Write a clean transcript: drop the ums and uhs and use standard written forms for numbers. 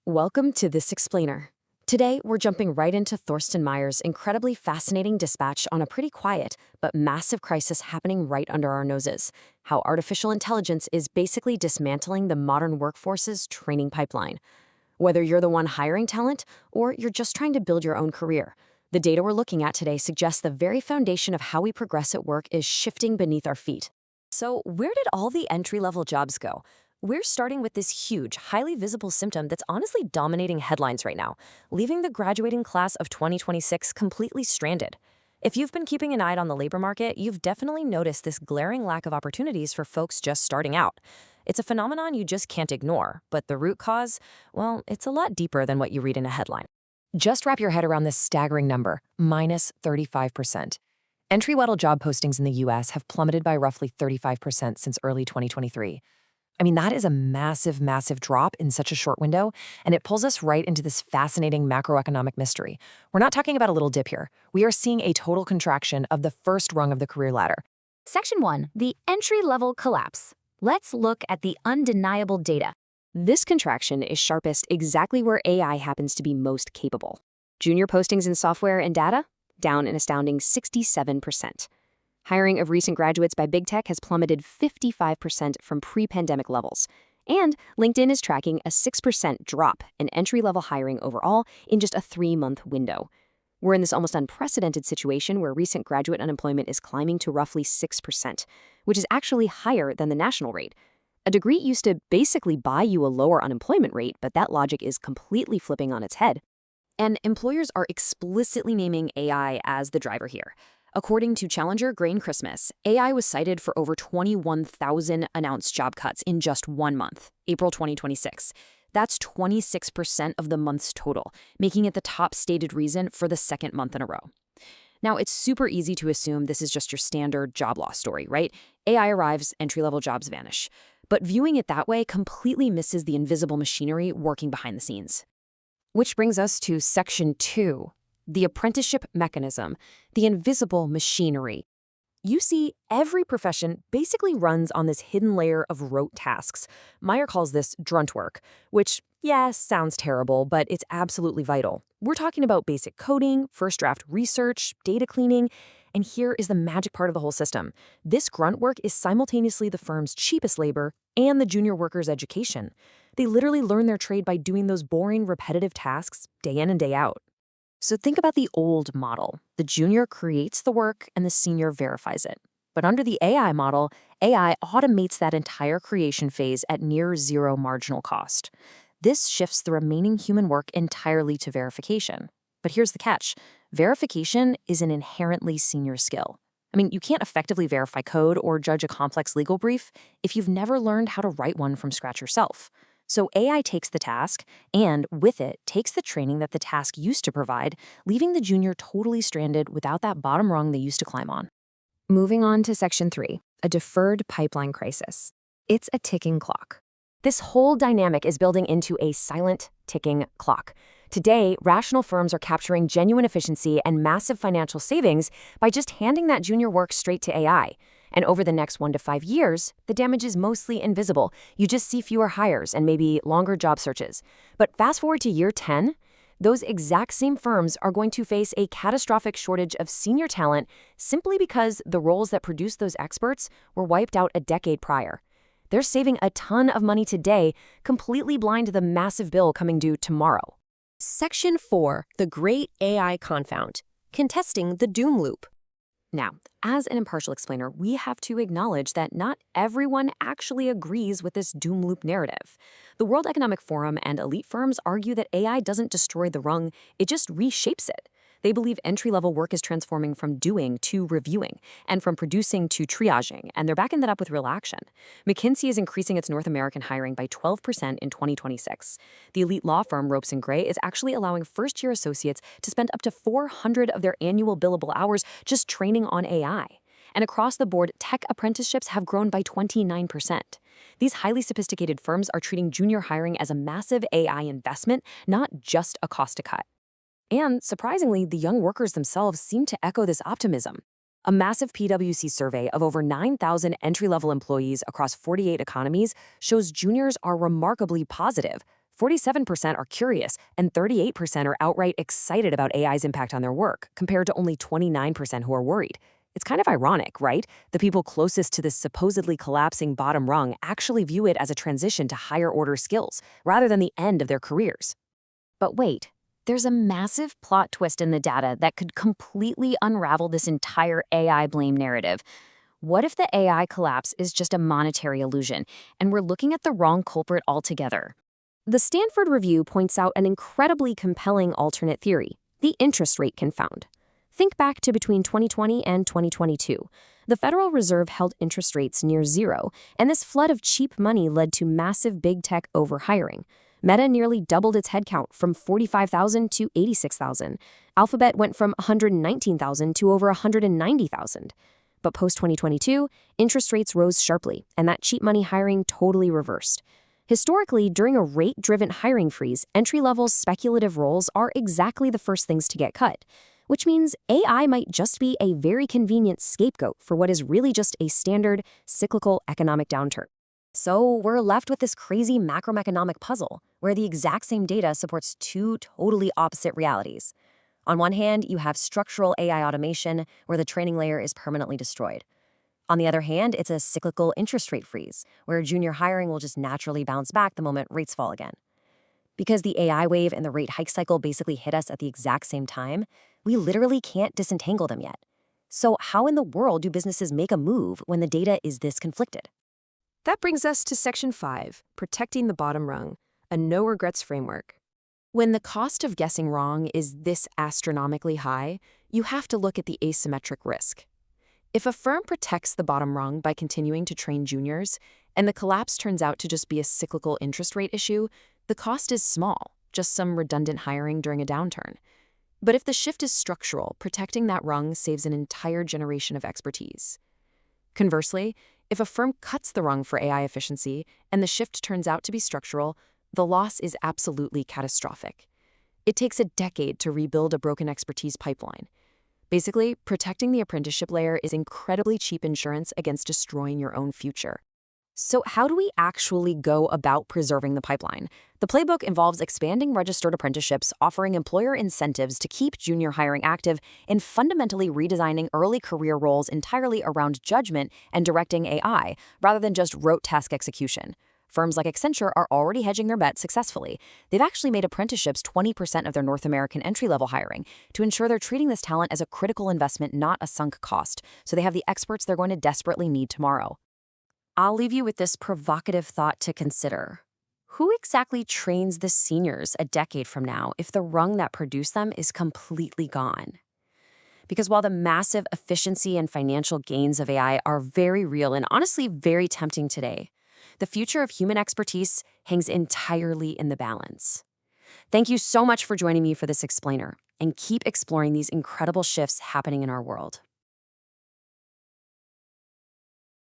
Welcome to This Explainer. Today, we're jumping right into Thorsten Myers' incredibly fascinating dispatch on a pretty quiet but massive crisis happening right under our noses: how artificial intelligence is basically dismantling the modern workforce's training pipeline. Whether you're the one hiring talent or you're just trying to build your own career, the data we're looking at today suggests the very foundation of how we progress at work is shifting beneath our feet. So, where did all the entry-level jobs go? We're starting with this huge, highly visible symptom that's honestly dominating headlines right now, leaving the graduating class of 2026 completely stranded. If you've been keeping an eye on the labor market, you've definitely noticed this glaring lack of opportunities for folks just starting out. It's a phenomenon you just can't ignore, but the root cause, well, it's a lot deeper than what you read in a headline. Just wrap your head around this staggering number: minus 35%. Entry-level job postings in the US have plummeted by roughly 35% since early 2023. I mean, that is a massive, massive drop in such a short window, and it pulls us right into this fascinating macroeconomic mystery. We're not talking about a little dip here. We are seeing a total contraction of the first rung of the career ladder. Section 1. The entry-level collapse. Let's look at the undeniable data. This contraction is sharpest exactly where AI happens to be most capable. Junior postings in software and data? Down an astounding 67%. Hiring of recent graduates by big tech has plummeted 55% from pre-pandemic levels. And LinkedIn is tracking a 6% drop in entry-level hiring overall in just a 3-month window. We're in this almost unprecedented situation where recent graduate unemployment is climbing to roughly 6%, which is actually higher than the national rate. A degree used to basically buy you a lower unemployment rate, but that logic is completely flipping on its head. And employers are explicitly naming AI as the driver here. According to Challenger Grain Christmas, AI was cited for over 21,000 announced job cuts in just 1 month, April 2026. That's 26% of the month's total, making it the top stated reason for the second month in a row. Now, it's super easy to assume this is just your standard job loss story, right? AI arrives, entry-level jobs vanish. But viewing it that way completely misses the invisible machinery working behind the scenes. Which brings us to Section 2. The apprenticeship mechanism, the invisible machinery. You see, every profession basically runs on this hidden layer of rote tasks. Meyer calls this grunt work, which, yes, sounds terrible, but it's absolutely vital. We're talking about basic coding, first draft research, data cleaning, and here is the magic part of the whole system. This grunt work is simultaneously the firm's cheapest labor and the junior worker's education. They literally learn their trade by doing those boring, repetitive tasks day in and day out. So think about the old model. The junior creates the work and the senior verifies it. But under the AI model, AI automates that entire creation phase at near zero marginal cost. This shifts the remaining human work entirely to verification. But here's the catch. Verification is an inherently senior skill. I mean, you can't effectively verify code or judge a complex legal brief if you've never learned how to write one from scratch yourself. So AI takes the task, and with it, takes the training that the task used to provide, leaving the junior totally stranded without that bottom rung they used to climb on. Moving on to Section 3, a deferred pipeline crisis. It's a ticking clock. This whole dynamic is building into a silent, ticking clock. Today, rational firms are capturing genuine efficiency and massive financial savings by just handing that junior work straight to AI. And over the next 1 to 5 years, the damage is mostly invisible. You just see fewer hires and maybe longer job searches. But fast forward to year 10, those exact same firms are going to face a catastrophic shortage of senior talent simply because the roles that produced those experts were wiped out a decade prior. They're saving a ton of money today, completely blind to the massive bill coming due tomorrow. Section 4. The Great AI Confound. Contesting the Doom Loop. Now, as an impartial explainer, we have to acknowledge that not everyone actually agrees with this doom loop narrative. The World Economic Forum and elite firms argue that AI doesn't destroy the rung, it just reshapes it. They believe entry-level work is transforming from doing to reviewing, and from producing to triaging, and they're backing that up with real action. McKinsey is increasing its North American hiring by 12% in 2026. The elite law firm Ropes & Gray is actually allowing first-year associates to spend up to 400 of their annual billable hours just training on AI. And across the board, tech apprenticeships have grown by 29%. These highly sophisticated firms are treating junior hiring as a massive AI investment, not just a cost to cut. And surprisingly, the young workers themselves seem to echo this optimism. A massive PwC survey of over 9,000 entry-level employees across 48 economies shows juniors are remarkably positive. 47% are curious, and 38% are outright excited about AI's impact on their work, compared to only 29% who are worried. It's kind of ironic, right? The people closest to this supposedly collapsing bottom rung actually view it as a transition to higher order skills, rather than the end of their careers. But wait, there's a massive plot twist in the data that could completely unravel this entire AI blame narrative. What if the AI collapse is just a monetary illusion, and we're looking at the wrong culprit altogether? The Stanford review points out an incredibly compelling alternate theory, the interest rate confound. Think back to between 2020 and 2022. The Federal Reserve held interest rates near zero, and this flood of cheap money led to massive big tech overhiring. Meta nearly doubled its headcount from 45,000 to 86,000. Alphabet went from 119,000 to over 190,000. But post-2022, interest rates rose sharply, and that cheap money hiring totally reversed. Historically, during a rate-driven hiring freeze, entry-level speculative roles are exactly the first things to get cut, which means AI might just be a very convenient scapegoat for what is really just a standard, cyclical economic downturn. So we're left with this crazy macroeconomic puzzle, where the exact same data supports two totally opposite realities. On one hand, you have structural AI automation, where the training layer is permanently destroyed. On the other hand, it's a cyclical interest rate freeze, where junior hiring will just naturally bounce back the moment rates fall again. Because the AI wave and the rate hike cycle basically hit us at the exact same time, we literally can't disentangle them yet. So how in the world do businesses make a move when the data is this conflicted? That brings us to Section 5, Protecting the Bottom Rung, a no-regrets framework. When the cost of guessing wrong is this astronomically high, you have to look at the asymmetric risk. If a firm protects the bottom rung by continuing to train juniors, and the collapse turns out to just be a cyclical interest rate issue, the cost is small, just some redundant hiring during a downturn. But if the shift is structural, protecting that rung saves an entire generation of expertise. Conversely, if a firm cuts the rung for AI efficiency and the shift turns out to be structural, the loss is absolutely catastrophic. It takes a decade to rebuild a broken expertise pipeline. Basically, protecting the apprenticeship layer is incredibly cheap insurance against destroying your own future. So how do we actually go about preserving the pipeline? The playbook involves expanding registered apprenticeships, offering employer incentives to keep junior hiring active, and fundamentally redesigning early career roles entirely around judgment and directing AI, rather than just rote task execution. Firms like Accenture are already hedging their bets successfully. They've actually made apprenticeships 20% of their North American entry-level hiring to ensure they're treating this talent as a critical investment, not a sunk cost, so they have the experts they're going to desperately need tomorrow. I'll leave you with this provocative thought to consider. Who exactly trains the seniors a decade from now if the rung that produced them is completely gone? Because while the massive efficiency and financial gains of AI are very real and honestly very tempting today, the future of human expertise hangs entirely in the balance. Thank you so much for joining me for this explainer, and keep exploring these incredible shifts happening in our world.